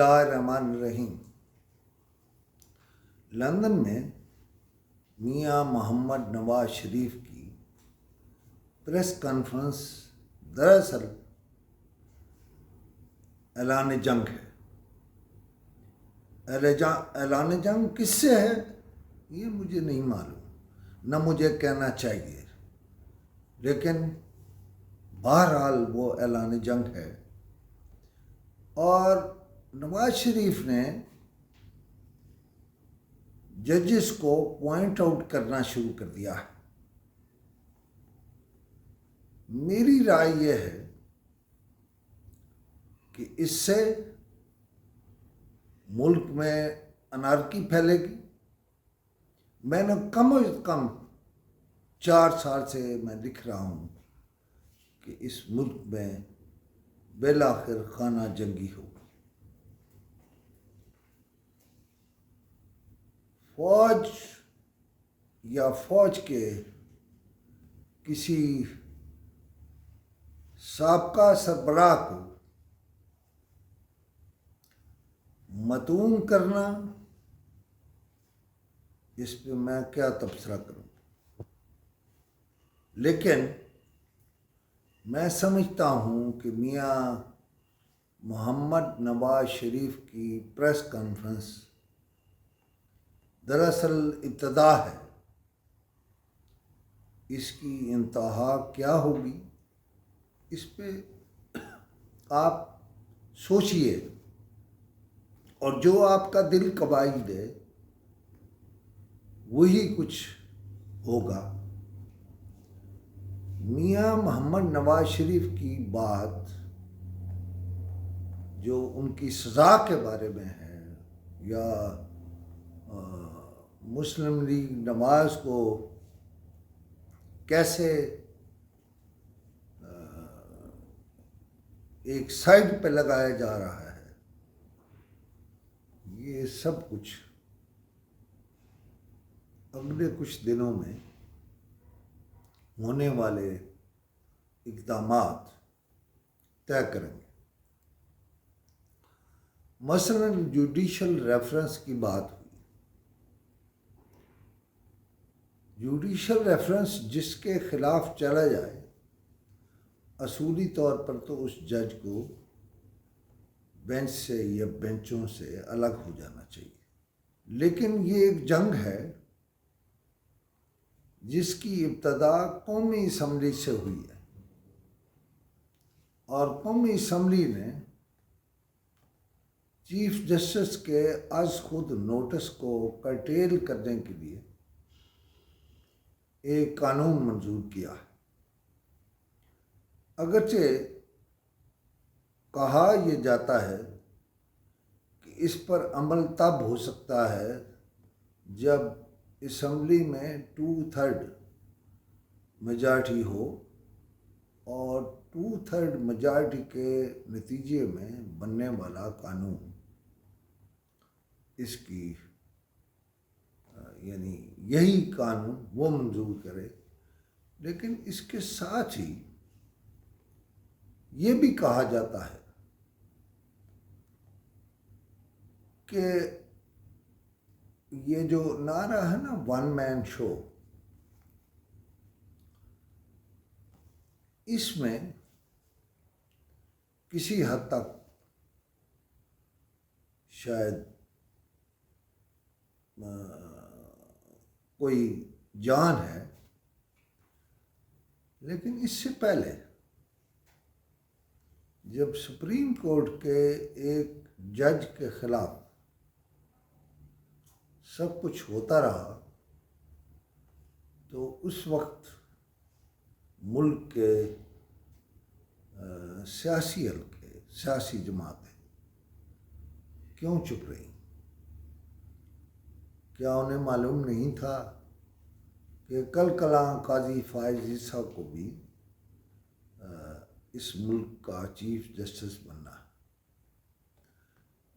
اللہ الرحمن الرحیم۔ لندن میں میاں محمد نواز شریف کی پریس کانفرنس دراصل اعلان جنگ ہے۔ اعلان جنگ کس سے ہے یہ مجھے نہیں معلوم، نہ مجھے کہنا چاہیے، لیکن بہرحال وہ اعلان جنگ ہے۔ اور نواز شریف نے ججز کو پوائنٹ آؤٹ کرنا شروع کر دیا ہے۔ میری رائے یہ ہے کہ اس سے ملک میں انارکی پھیلے گی۔ میں نے کم از کم 4 سال سے میں لکھ رہا ہوں کہ اس ملک میں بالآخر خانہ جنگی ہوگی۔ فوج یا فوج کے کسی سابقہ سربراہ کو مطعون کرنا، اس پہ میں کیا تبصرہ کروں، لیکن میں سمجھتا ہوں کہ میاں محمد نواز شریف کی پریس کانفرنس دراصل ابتدا ہے۔ اس کی انتہا کیا ہوگی اس پہ آپ سوچئے، اور جو آپ کا دل قبائل دے وہی کچھ ہوگا۔ میاں محمد نواز شریف کی بات جو ان کی سزا کے بارے میں ہے، یا مسلم لیگ نواز کو کیسے ایک سائڈ پہ لگایا جا رہا ہے، یہ سب کچھ اگلے کچھ دنوں میں ہونے والے اقدامات طے کریں گے۔ مثلاً جوڈیشل ریفرنس کی بات ہوئی۔ جوڈیشل ریفرنس جس کے خلاف چلا جائے، اصولی طور پر تو اس جج کو بینچ سے یا بینچوں سے الگ ہو جانا چاہیے، لیکن یہ ایک جنگ ہے جس کی ابتدا قومی اسمبلی سے ہوئی ہے، اور قومی اسمبلی نے چیف جسٹس کے از خود نوٹس کو کرٹیل کرنے کے لیے ایک قانون منظور کیا ہے۔ اگرچہ کہا یہ جاتا ہے کہ اس پر عمل تب ہو سکتا ہے جب اسمبلی میں 2/3 میجارٹی ہو، اور 2/3 میجارٹی کے نتیجے میں بننے والا قانون اس کی یعنی یہی قانون وہ منظور کرے۔ لیکن اس کے ساتھ ہی یہ بھی کہا جاتا ہے کہ یہ جو نعرہ ہے نا ون مین شو، اس میں کسی حد تک شاید کوئی جان ہے، لیکن اس سے پہلے جب سپریم کورٹ کے ایک جج کے خلاف سب کچھ ہوتا رہا، تو اس وقت ملک کے سیاسی حلقے، سیاسی جماعتیں کیوں چپ رہی؟ کیا انہیں معلوم نہیں تھا کہ کل کلاں قاضی فائز عیسیٰ کو بھی اس ملک کا چیف جسٹس بننا ہے؟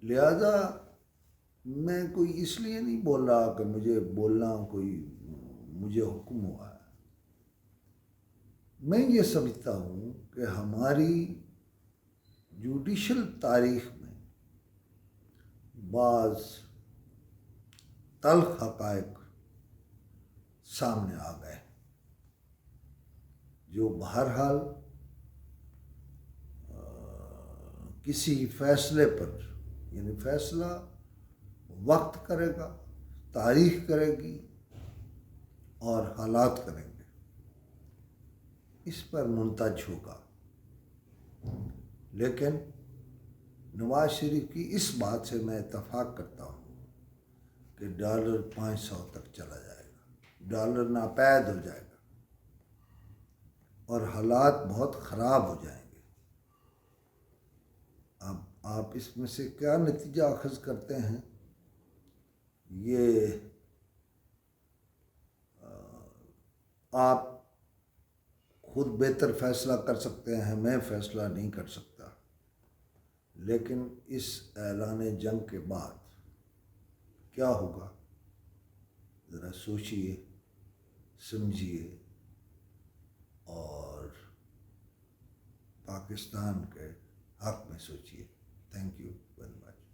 لہذا میں کوئی اس لیے نہیں بول رہا کہ مجھے بولنا کوئی مجھے حکم ہوا ہے۔ میں یہ سمجھتا ہوں کہ ہماری جوڈیشل تاریخ میں بعض تلخ حقائق سامنے آ گئے جو بہرحال کسی فیصلے پر، یعنی فیصلہ وقت کرے گا، تاریخ کرے گی اور حالات کریں گے، اس پر منتج ہوگا۔ لیکن نواز شریف کی اس بات سے میں اتفاق کرتا ہوں کہ ڈالر 500 تک چلا جائے گا، ڈالر ناپید ہو جائے گا اور حالات بہت خراب ہو جائیں گے۔ اب آپ اس میں سے کیا نتیجہ اخذ کرتے ہیں، یہ آپ خود بہتر فیصلہ کر سکتے ہیں، میں فیصلہ نہیں کر سکتا۔ لیکن اس اعلان جنگ کے بعد کیا ہوگا، ذرا سوچئے، سمجھیے اور پاکستان کے حق میں سوچئے۔ Thank you very much.